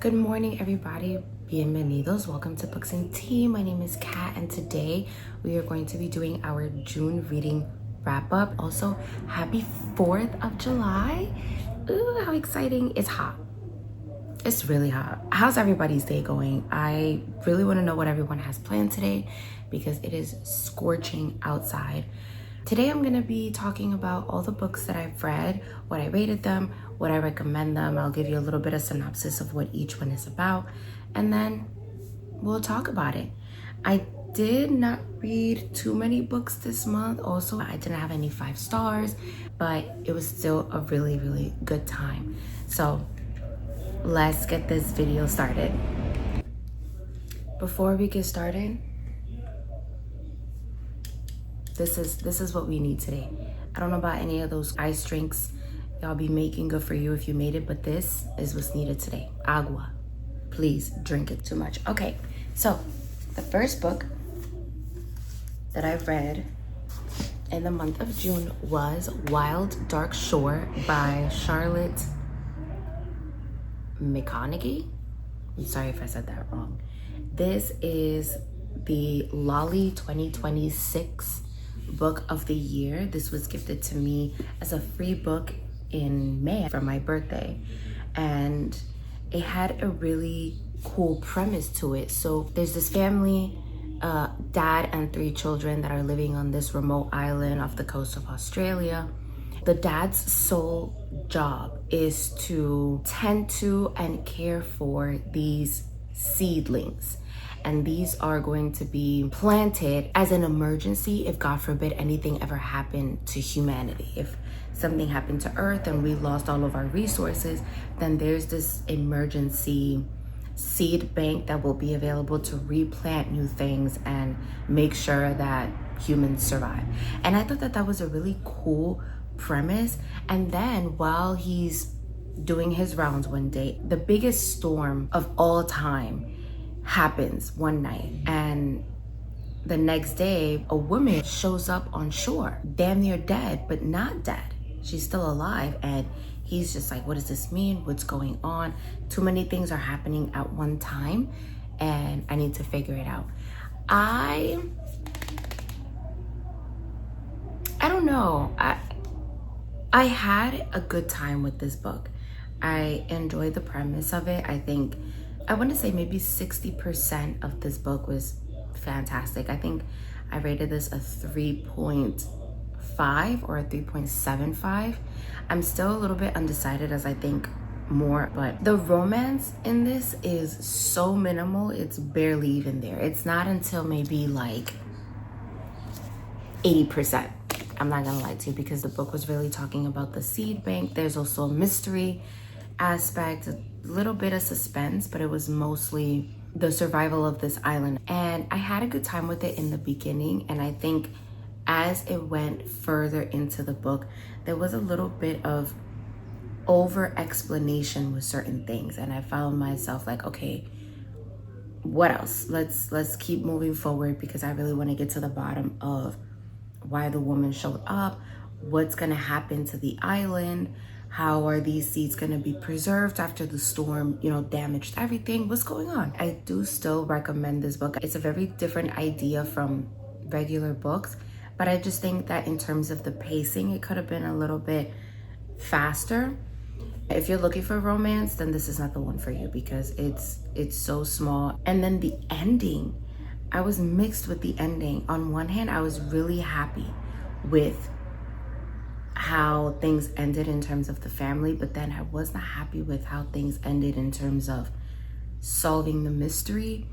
Good morning, everybody. Bienvenidos. Welcome to Books and Tea. My name is Kat, and today we are going to be doing our June reading wrap up. Also, happy 4th of July. Ooh, how exciting. It's hot. It's really hot. How's everybody's day going? I really want to know what everyone has planned today because it is scorching outside. Today I'm going to be talking about all the books that I've read, what I rated them, what I recommend them. I'll give you a little bit of synopsis of what each one is about, and then we'll talk about it. I did not read too many books this month. Also, I didn't have any 5 stars, but it was still a really, really good time. So let's get this video started. Before we get started, this is what we need today. I don't know about any of those ice drinks y'all be making, good for you if you made it, but this is what's needed today. Agua. Please drink it too much. Okay, so the first book that I read in the month of June was Wild Dark Shore by Charlotte McConaughey. I'm sorry if I said that wrong. This is the Lolly 2026 book of the year. This was gifted to me as a free book in May for my birthday, and it had a really cool premise to it. So there's this family, dad and 3 children, that are living on this remote island off the coast of Australia. The dad's sole job is to tend to and care for these seedlings. And these are going to be planted as an emergency if, God forbid, anything ever happened to humanity. If something happened to Earth and we lost all of our resources, then there's this emergency seed bank that will be available to replant new things and make sure that humans survive. And I thought that that was a really cool premise. And then while he's doing his rounds one day, the biggest storm of all time happens one night, and the next day a woman shows up on shore, damn near dead, but not dead. She's still alive, and he's just like, what does this mean? What's going on? Too many things are happening at one time, and I need to figure it out. I don't know. I had a good time with this book. I enjoyed the premise of it. I want to say maybe 60% of this book was fantastic. I think I rated this a 3.5 or a 3.75. I'm still a little bit undecided, as I think more, but the romance in this is so minimal, it's barely even there. It's not until maybe like 80%. I'm not gonna lie to you, because the book was really talking about the seed bank. There's also a mystery aspect, a little bit of suspense, but it was mostly the survival of this island. And I had a good time with it in the beginning, and I think as it went further into the book, there was a little bit of over explanation with certain things, and I found myself like, okay, what else? Let's keep moving forward, because I really want to get to the bottom of why the woman showed up, what's gonna happen to the island, how are these seeds going to be preserved after the storm, damaged everything? What's going on? I do still recommend this book. It's a very different idea from regular books, but I just think that in terms of the pacing, it could have been a little bit faster. If you're looking for romance, then this is not the one for you, because it's so small. And then the ending, I was mixed with the ending. On one hand, I was really happy with how things ended in terms of the family, but then I was not happy with how things ended in terms of solving the mystery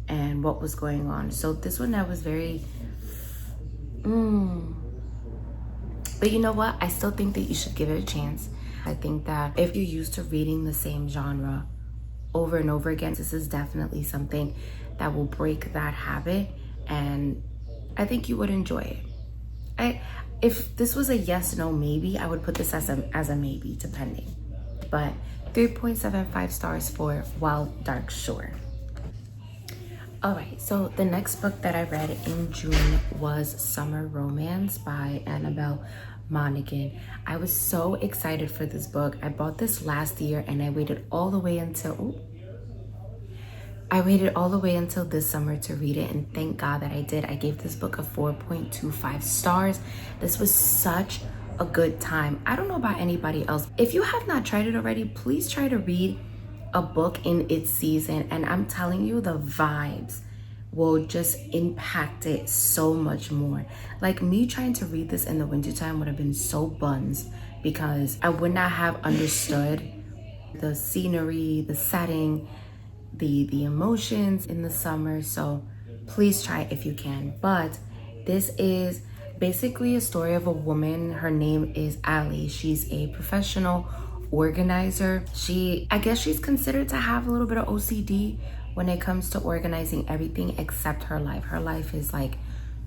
and what was going on. So this one, I was very but you know what, I still think that you should give it a chance. I think that if you're used to reading the same genre over and over again, this is definitely something that will break that habit, and I think you would enjoy it. If this was a yes, no, maybe, I would put this as a maybe, depending. But 3.75 stars for Wild Dark Shore. All right, so the next book that I read in June was Summer Romance by Annabelle Monaghan. I was so excited for this book. I bought this last year and I waited all the way until I waited all the way until this summer to read it, and thank God that I did. I gave this book a 4.25 stars. This was such a good time. I don't know about anybody else. If you have not tried it already, please try to read a book in its season, and I'm telling you, the vibes will just impact it so much more. Like, me trying to read this in the wintertime would have been so buns, because I would not have understood the scenery, the setting, the emotions in the summer. So please try it if you can. But this is basically a story of a woman. Her name is Ali. She's a professional organizer. I guess she's considered to have a little bit of OCD when it comes to organizing everything except her life. Her life is like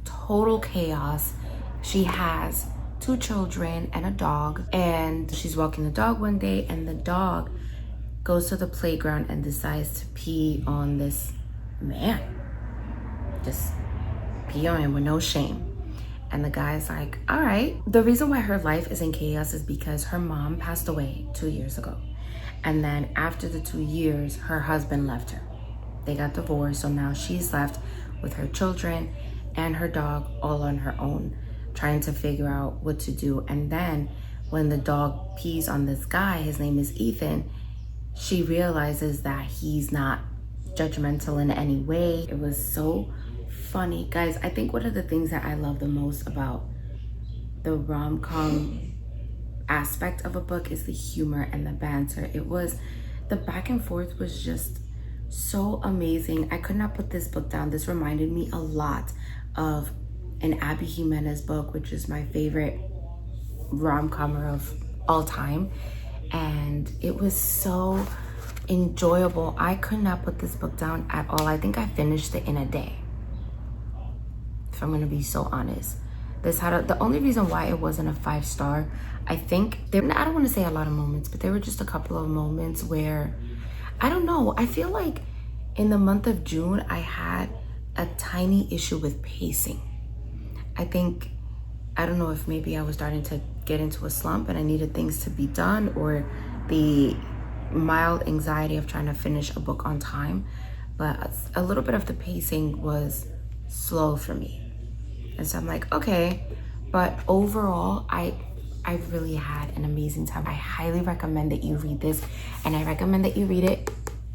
total chaos. She has 2 children and a dog, and she's walking the dog one day, and the dog goes to the playground and decides to pee on this man. Just pee on him with no shame. And the guy's like, all right. The reason why her life is in chaos is because her mom passed away 2 years ago. And then after the 2 years, her husband left her. They got divorced, so now she's left with her children and her dog all on her own, trying to figure out what to do. And then when the dog pees on this guy, his name is Ethan, she realizes that he's not judgmental in any way. It was so funny. Guys, I think one of the things that I love the most about the rom-com aspect of a book is the humor and the banter. The back and forth was just so amazing. I could not put this book down. This reminded me a lot of an Abby Jimenez book, which is my favorite rom-comer of all time. And it was so enjoyable. I could not put this book down at all. I think I finished it in a day, if I'm gonna be so honest. The only reason why it wasn't a 5-star, I think I don't want to say a lot of moments, but there were just a couple of moments where, I don't know, I feel like in the month of June I had a tiny issue with pacing. I don't know if maybe I was starting to get into a slump and I needed things to be done, or the mild anxiety of trying to finish a book on time, but a little bit of the pacing was slow for me. And so I'm like, okay. But overall, I really had an amazing time. I highly recommend that you read this, and I recommend that you read it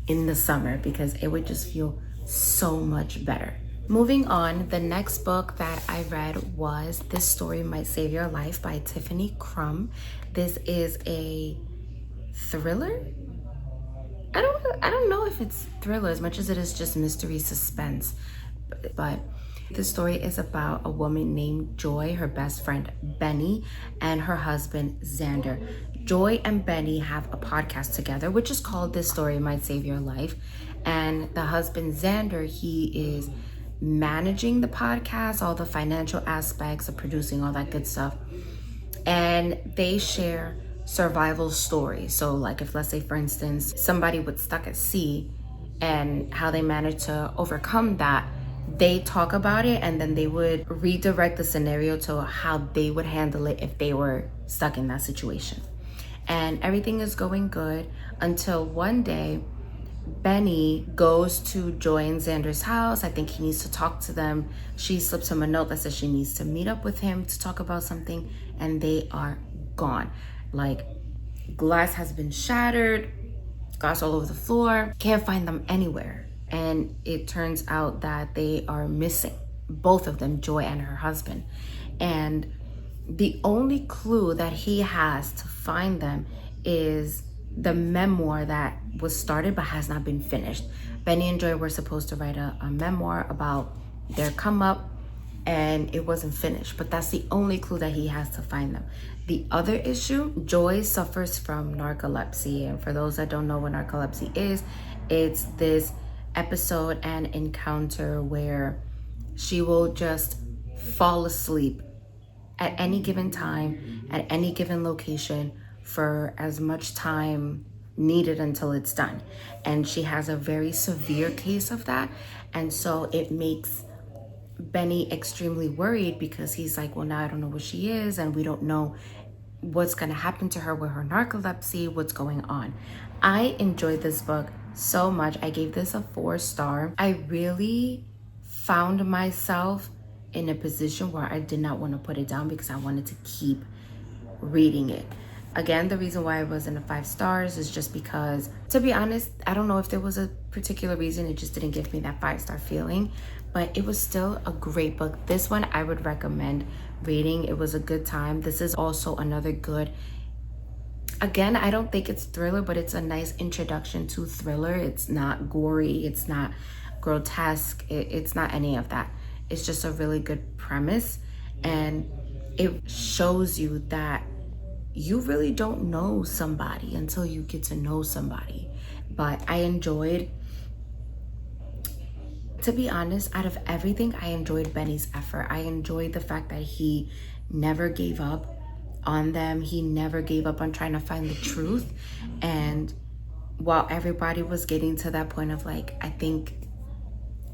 in the summer because it would just feel so much better. Moving on, the next book that I read was This Story Might Save Your Life by Tiffany Crum. This is a thriller. I don't know if it's thriller as much as it is just mystery suspense, but the story is about a woman named Joy, her best friend Benny, and her husband Xander. Joy and Benny have a podcast together, which is called This Story Might Save Your Life. And the husband Xander, he is managing the podcast, all the financial aspects of producing, all that good stuff. And they share survival stories. So like if, let's say for instance, somebody was stuck at sea and how they managed to overcome that, they talk about it, and then they would redirect the scenario to how they would handle it if they were stuck in that situation. And everything is going good until one day Benny goes to Joy and Xander's house. I think he needs to talk to them. She slips him a note that says she needs to meet up with him to talk about something, and they are gone. Like, glass has been shattered, glass all over the floor, can't find them anywhere. And it turns out that they are missing, both of them, Joy and her husband. And the only clue that he has to find them is the memoir that was started but has not been finished. Benny and Joy were supposed to write a memoir about their come up, and it wasn't finished, but that's the only clue that he has to find them. The other issue, Joy suffers from narcolepsy. And for those that don't know what narcolepsy is, it's this episode and encounter where she will just fall asleep at any given time, at any given location, for as much time needed until it's done. And she has a very severe case of that. And so it makes Benny extremely worried, because he's like, well, now I don't know where she is, and we don't know what's going to happen to her with her narcolepsy, what's going on. I enjoyed this book so much. I gave this a 4-star. I really found myself in a position where I did not want to put it down because I wanted to keep reading it. Again, the reason why it wasn't a 5 stars is just because, to be honest, I don't know if there was a particular reason. It just didn't give me that 5-star feeling, but it was still a great book. This one I would recommend reading. It was a good time. This is also another good, again, I don't think it's thriller, but it's a nice introduction to thriller. It's not gory, it's not grotesque, it's not any of that. It's just a really good premise, and it shows you that you really don't know somebody until you get to know somebody. But I enjoyed, to be honest, out of everything, I enjoyed Benny's effort. I enjoyed the fact that he never gave up on them. He never gave up on trying to find the truth. And while everybody was getting to that point of like, I think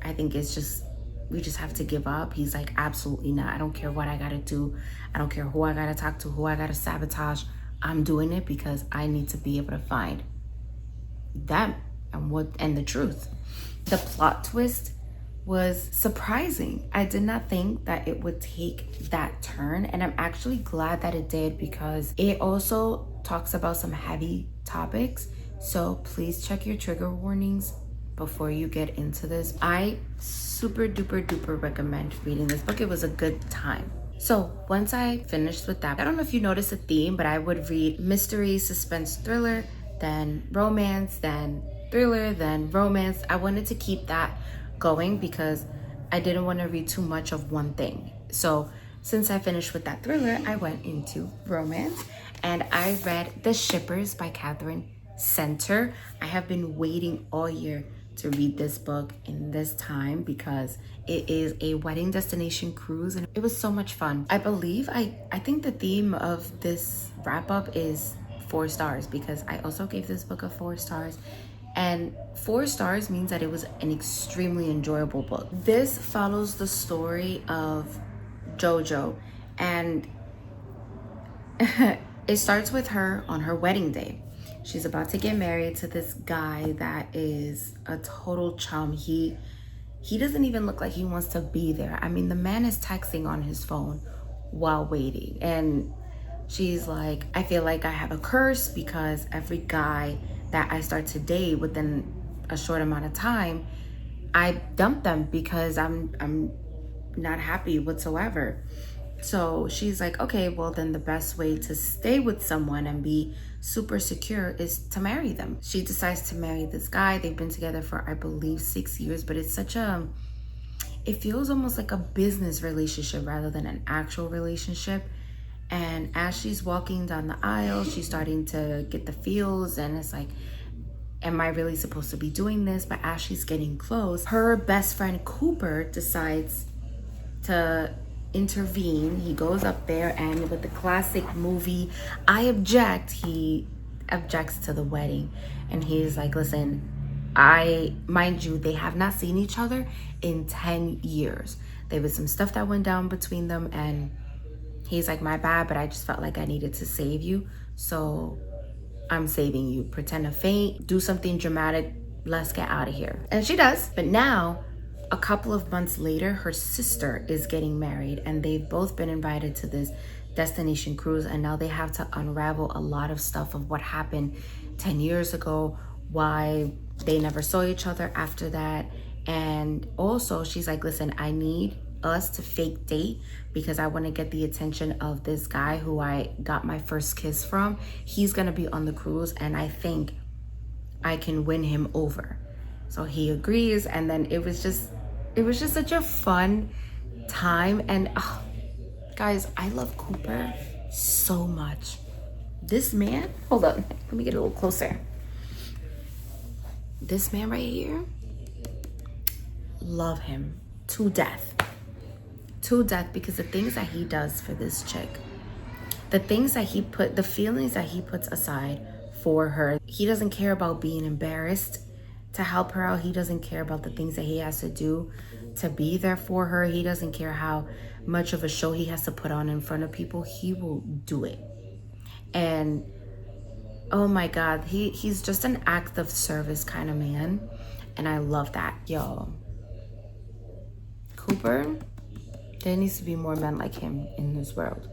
it's just, we just have to give up, he's like, absolutely not. I don't care what I gotta do. I don't care who I gotta talk to, who I gotta sabotage. I'm doing it because I need to be able to find them and the truth. The plot twist was surprising. I did not think that it would take that turn, and I'm actually glad that it did because it also talks about some heavy topics. So please check your trigger warnings before you get into this. I super duper recommend reading this book. It was a good time. So once I finished with that, I don't know if you noticed a theme, but I would read mystery, suspense, thriller, then romance, then thriller, then romance. I wanted to keep that going because I didn't want to read too much of one thing. So since I finished with that thriller, I went into romance and I read The Shippers by Catherine Center. I have been waiting all year to read this book in this time because it is a wedding destination cruise and it was so much fun. I believe, I think the theme of this wrap up is 4 stars because I also gave this book a 4 stars. And 4 stars means that it was an extremely enjoyable book. This follows the story of JoJo, and it starts with her on her wedding day. She's about to get married to this guy that is a total chum. He doesn't even look like he wants to be there. I mean, the man is texting on his phone while waiting. And she's like, I feel like I have a curse because every guy that I start to date within a short amount of time, I dump them because I'm not happy whatsoever. So she's like, okay, well then the best way to stay with someone and be super secure is to marry them. She decides to marry this guy. They've been together for, I believe, 6 years, but it's it feels almost like a business relationship rather than an actual relationship. And as she's walking down the aisle, she's starting to get the feels, and it's like, am I really supposed to be doing this? But as she's getting close, her best friend Cooper decides to intervene. He goes up there and with the classic movie, I object, he objects to the wedding. And he's like, listen, mind you, they have not seen each other in 10 years. There was some stuff that went down between them, and he's like, my bad, but I just felt like I needed to save you. So I'm saving you. Pretend to faint, do something dramatic, let's get out of here. And she does. But now, a couple of months later, her sister is getting married, and they've both been invited to this destination cruise, and now they have to unravel a lot of stuff of what happened 10 years ago, why they never saw each other after that. And also she's like, listen, I need us to fake date because I want to get the attention of this guy who I got my first kiss from. He's gonna be on the cruise and I think I can win him over. So he agrees, and then it was just such a fun time. And guys, I love Cooper so much. This man, hold on, let me get a little closer. This man right here, love him to death. To death, because the things that he does for this chick, the feelings that he puts aside for her. He doesn't care about being embarrassed to help her out. He doesn't care about the things that he has to do to be there for her. He doesn't care how much of a show he has to put on in front of people. He will do it. And Oh my God, he's just an act of service kind of man. And I love that. Yo, Cooper, there needs to be more men like him in this world.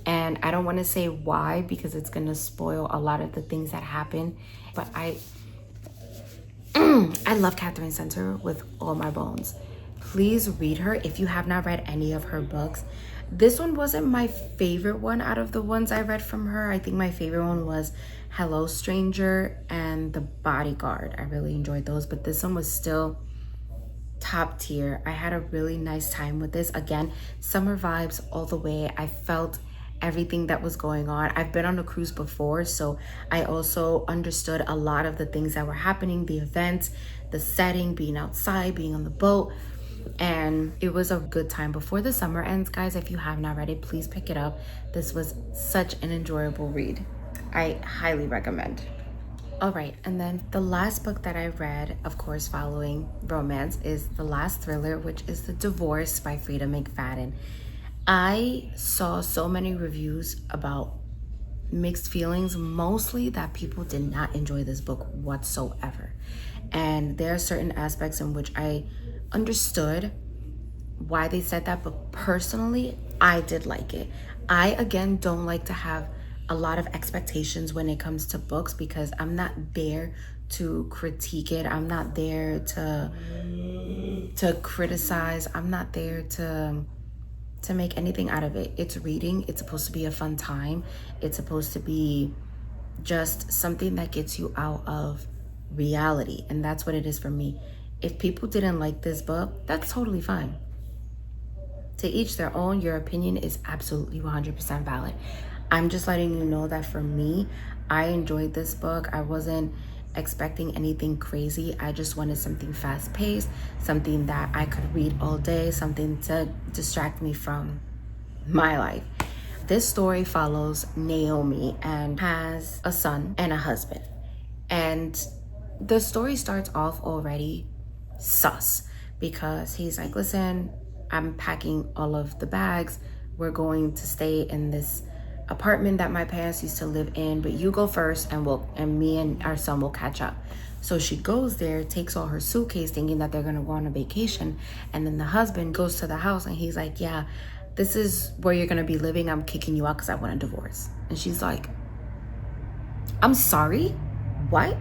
And I don't want to say why because it's going to spoil a lot of the things that happen. But I love Catherine Center with all my bones. Please read her if you have not read any of her books. This one wasn't my favorite one out of the ones I read from her. I think my favorite one was Hello Stranger and The Bodyguard. I really enjoyed those, but this one was still top tier. I had a really nice time with this. Again, summer vibes all the way. I felt everything that was going on. I've been on a cruise before, so I also understood a lot of the things that were happening, the events, the setting, being outside, being on the boat. And it was a good time before the summer ends. Guys, if you have not read it, please pick it up. This was such an enjoyable read. I highly recommend. All right, and then the last book that I read, of course, following romance, is The Last Thriller, which is The Divorce by Frida McFadden. I saw so many reviews about mixed feelings, mostly that people did not enjoy this book whatsoever. And there are certain aspects in which I understood why they said that, but personally, I did like it. I, again, don't like to have a lot of expectations when it comes to books because I'm not there to critique it. I'm not there to criticize. I'm not there to make anything out of it. It's reading. It's supposed to be a fun time. It's supposed to be just something that gets you out of reality. And that's what it is for me. If people didn't like this book, that's totally fine. To each their own. Your opinion is absolutely 100% valid. I'm just letting you know that for me, I enjoyed this book. I wasn't expecting anything crazy. I just wanted something fast-paced, something that I could read all day, something to distract me from my life. This story follows Naomi and has a son and a husband. And the story starts off already sus because he's like, listen, I'm packing all of the bags. We're going to stay in this apartment that my parents used to live in, but you go first and me and our son will catch up. So she goes there, takes all her suitcase thinking that they're gonna go on a vacation, and then the husband goes to the house and he's like, yeah, this is where you're gonna be living. I'm kicking you out because I want a divorce. And she's like, I'm sorry, what?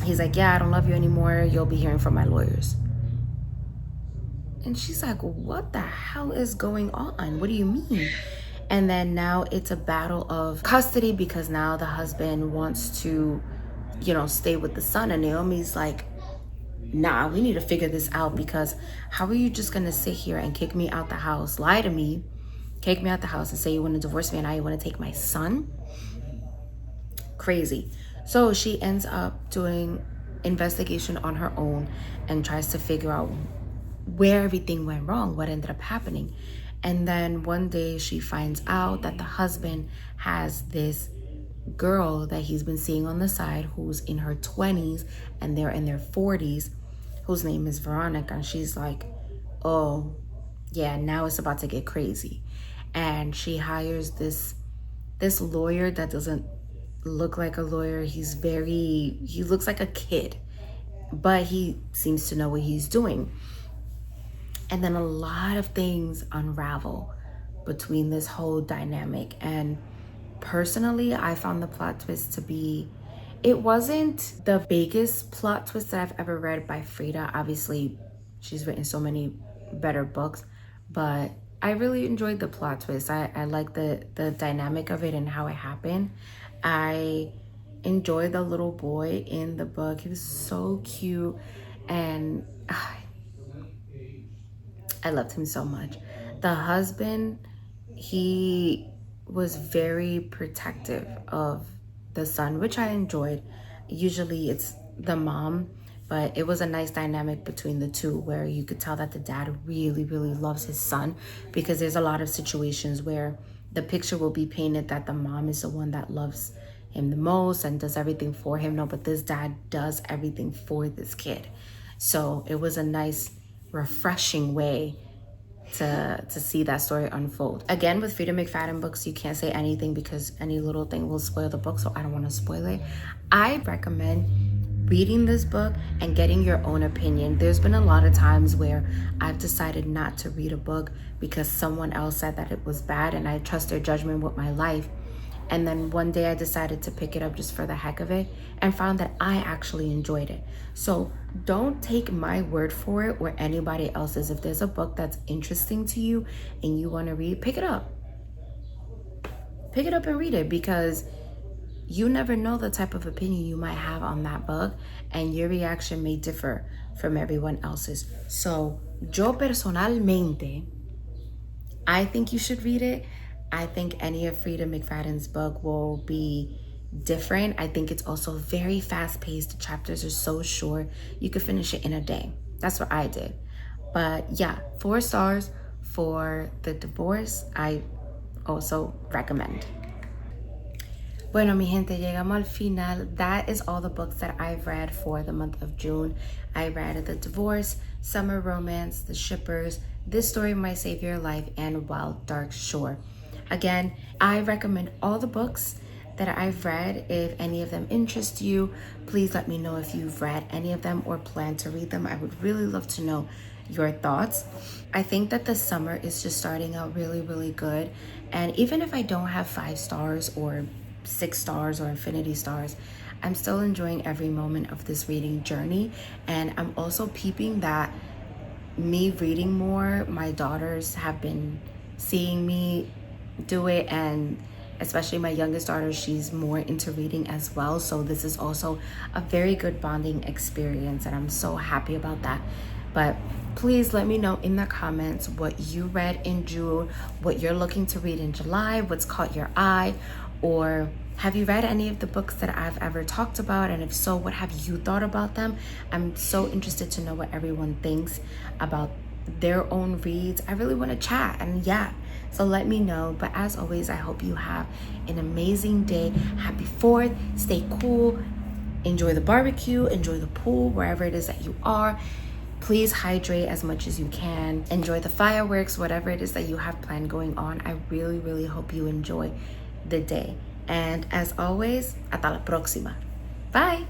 He's like, yeah, I don't love you anymore. You'll be hearing from my lawyers. And she's like, what the hell is going on? What do you mean? And then now it's a battle of custody because now the husband wants to, stay with the son. And Naomi's like, nah, we need to figure this out because how are you just going to sit here and kick me out the house, lie to me, kick me out the house and say you want to divorce me and now you want to take my son? Crazy. So she ends up doing investigation on her own and tries to figure out where everything went wrong, what ended up happening. And then one day she finds out that the husband has this girl that he's been seeing on the side who's in her 20s and they're in their 40s, whose name is Veronica. And she's like, oh, yeah, now it's about to get crazy. And she hires this lawyer that doesn't look like a lawyer. He looks like a kid, but he seems to know what he's doing. And then a lot of things unravel between this whole dynamic. And personally, I found the plot twist to be, it wasn't the biggest plot twist that I've ever read by Frida. Obviously, she's written so many better books, but I really enjoyed the plot twist. I like the dynamic of it and how it happened. I enjoyed the little boy in the book. He was so cute and I loved him so much. The husband, he was very protective of the son, which I enjoyed. Usually it's the mom, but it was a nice dynamic between the two where you could tell that the dad really, really loves his son, because there's a lot of situations where the picture will be painted that the mom is the one that loves him the most and does everything for him. No, but this dad does everything for this kid. So it was a nice, refreshing way to see that story unfold. Again, with Frida McFadden books, you can't say anything because any little thing will spoil the book, so I don't want to spoil it. I recommend reading this book and getting your own opinion. There's been a lot of times where I've decided not to read a book because someone else said that it was bad and I trust their judgment with my life. And then one day I decided to pick it up just for the heck of it and found that I actually enjoyed it. So don't take my word for it or anybody else's. If there's a book that's interesting to you and you want to read, pick it up. Pick it up and read it, because you never know the type of opinion you might have on that book, and your reaction may differ from everyone else's. So yo personalmente, I think you should read it. I think any of Frida McFadden's book will be different. I think it's also very fast-paced. The chapters are so short. You could finish it in a day. That's what I did. But yeah, 4 stars for The Divorce. I also recommend. Bueno, mi gente, llegamos al final. That is all the books that I've read for the month of June. I read The Divorce, Summer Romance, The Shippers, This Story Might Save Your Life, and Wild Dark Shore. Again, I recommend all the books that I've read. If any of them interest you, please let me know if you've read any of them or plan to read them. I would really love to know your thoughts. I think that the summer is just starting out really, really good. And even if I don't have 5 stars or 6 stars or infinity stars, I'm still enjoying every moment of this reading journey. And I'm also peeping that me reading more, my daughters have been seeing me do it, and especially my youngest daughter, she's more into reading as well. So this is also a very good bonding experience, and I'm so happy about that. But please let me know in the comments what you read in June, what you're looking to read in July, what's caught your eye, or have you read any of the books that I've ever talked about? And if so, what have you thought about them? I'm so interested to know what everyone thinks about their own reads. I really want to chat, and yeah, so let me know. But as always, I hope you have an amazing day. Happy 4th, stay cool, enjoy the barbecue, enjoy the pool, wherever it is that you are. Please hydrate as much as you can. Enjoy the fireworks, whatever it is that you have planned going on. I really, really hope you enjoy the day. And as always, hasta la próxima. Bye.